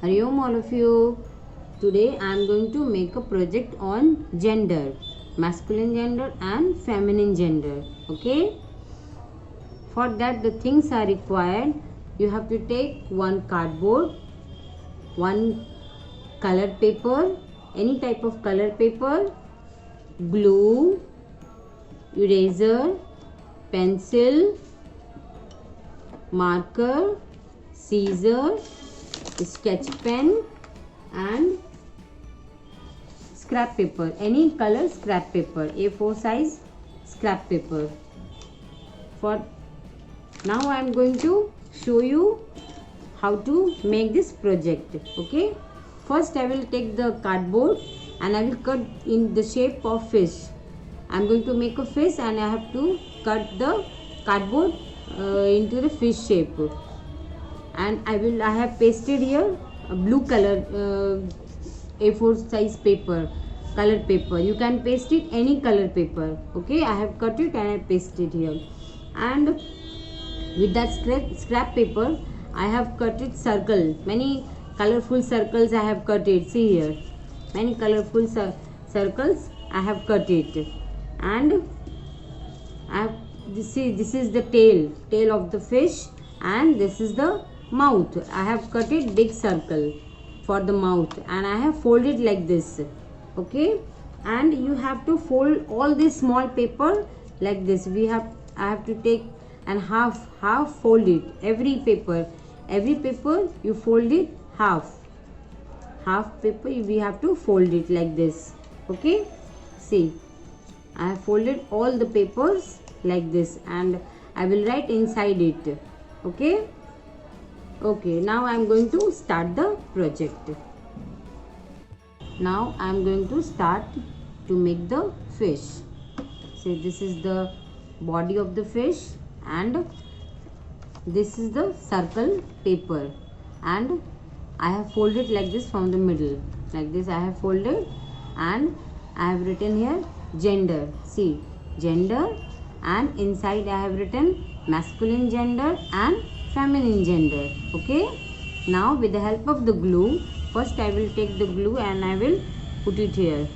Hariom all of you. Today I am going to make a project on gender, masculine gender and feminine gender. Okay. For that the things are required. You have to take one cardboard, one color paper, any type of color paper, glue, eraser, pencil, marker, scissor, sketch pen and scrap paper, any color scrap paper, A4 size scrap paper. For now I am going to show you how to make this project. Okay, first I will take the cardboard and I will cut in the shape of fish. I am going to make a fish and I have to cut the cardboard into the fish shape. And I have pasted here a blue color A4 size paper, colored paper. You can paste it any color paper. Okay, I have cut it and I pasted here. And with that scrap paper I have cut it circle, many colorful circles I have cut it. See here, many colorful circles I have cut it. And I have this is the tail of the fish, and this is the mouth. I have cut it big circle for the mouth and I have folded like this. Okay, and you have to fold all this small paper like this. I have to take and half fold it. Every paper you fold it half paper we have to fold it like this. Okay, see, I have folded all the papers like this and I will write inside it. Okay, now I am going to start the project. Now I am going to start to make the fish. See, this is the body of the fish and this is the circle paper, and I have folded like this from the middle. Like this I have folded and I have written here gender. See, gender, and inside I have written masculine gender and feminine gender. Okay, now with the help of the glue, first I will take the glue and I will put it here.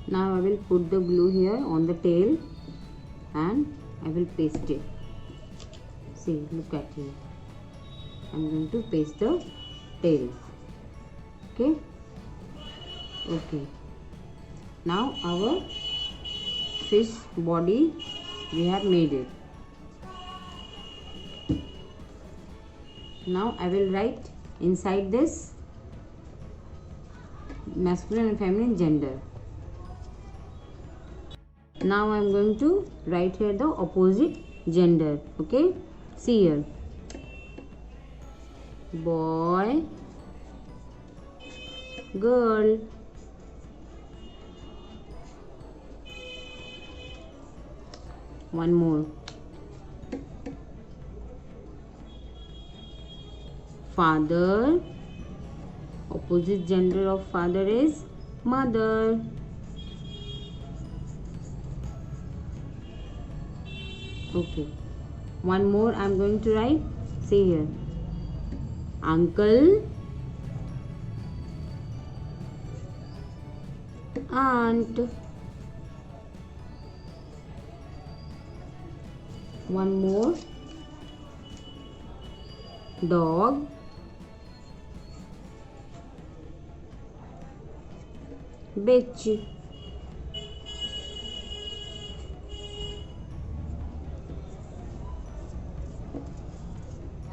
Now I will put the glue here on the tail and I will paste it. See, look at here. I am going to paste the tail. Okay. Now our fish body, we have made it. Now I will write inside this masculine and feminine gender. Now I am going to write here the opposite gender. Okay, see here, boy, girl. One more, father. Opposite gender of father is mother. Okay, one more I am going to write. See here, uncle, aunt. One more, dog, bitch.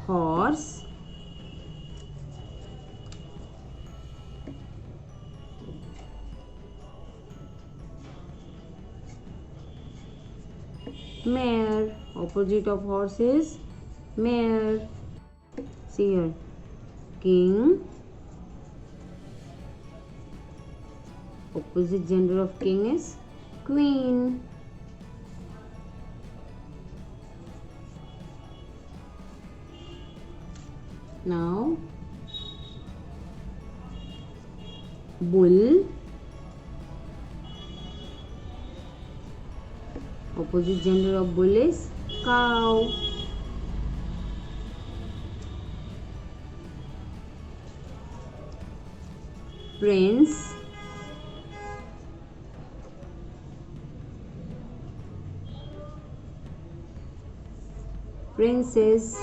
Horse, mare. Opposite of horse is mare. See here, king. Opposite gender of king is queen. Now bull, opposite gender of bull is cow. Prince, princess,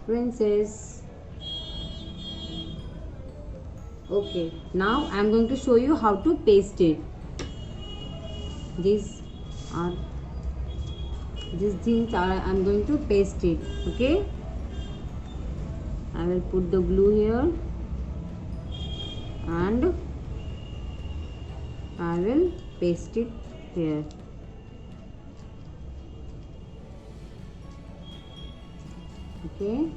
princess. Okay, now I am going to show you how to paste it. These things are I am going to paste it. Okay, I will put the glue here and I will paste it here. Okay,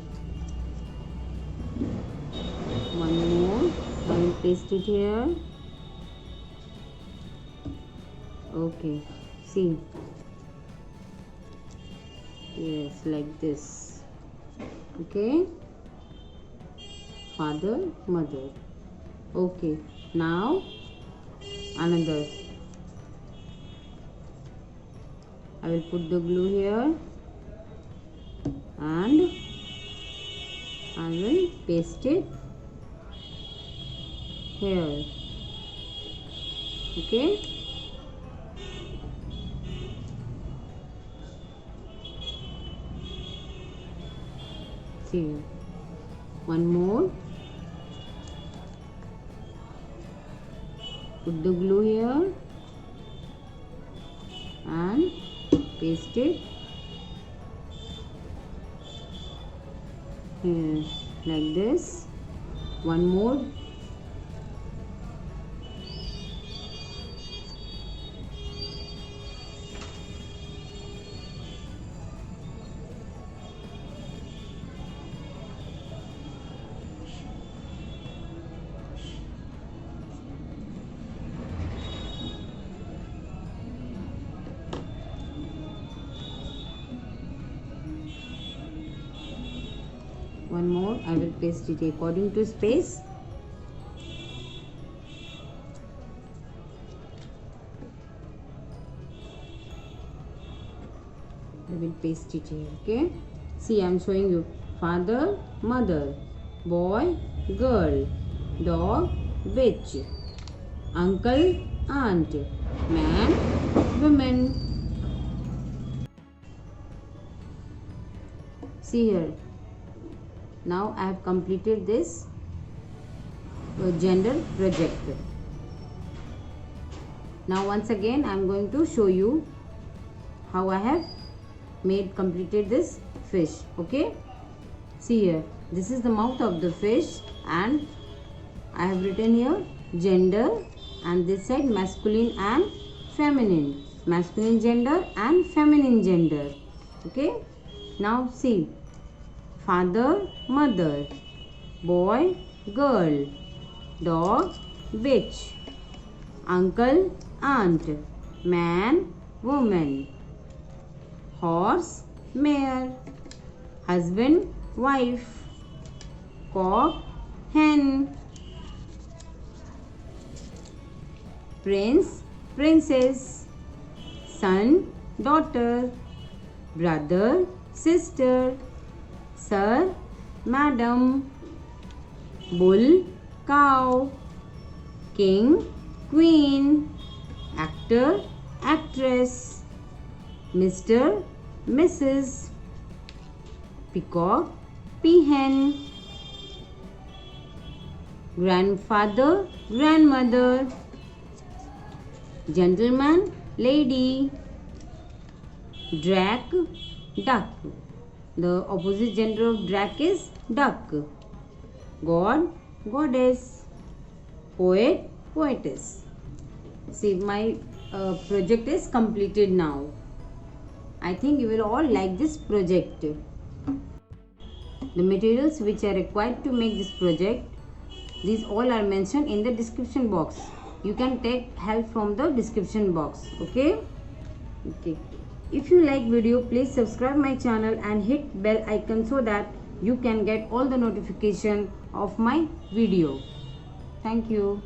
one more, I will paste it here. Okay, see, yes, like this. Okay, father, mother. Okay, now another. I will put the glue here and I will paste it here. Okay, see, one more. Put the glue here and paste it here like this. One more. One more, I will paste it according to space. I will paste it here. Okay, see, I am showing you father, mother, boy, girl, dog, witch, uncle, aunt, man, woman. See here. Now I have completed this gender project. Now once again I am going to show you how I have completed this fish. Okay, see here, this is the mouth of the fish and I have written here gender and this side masculine and feminine, masculine gender and feminine gender. Okay, now see, father, mother, boy, girl, dog, witch, uncle, aunt, man, woman, horse, mare, husband, wife, cock, hen, prince, princess, son, daughter, brother, sister, sir, madam, bull, cow, king, queen, actor, actress, Mr., Mrs., peacock, peahen, grandfather, grandmother, gentleman, lady, drake, duck. The opposite gender of drake is duck. God, goddess, poet, poetess. See, my project is completed now. I think you will all like this project. The materials which are required to make this project, these all are mentioned in the description box. You can take help from the description box. Okay. If you like video, please subscribe my channel and hit bell icon so that you can get all the notification of my video. Thank you.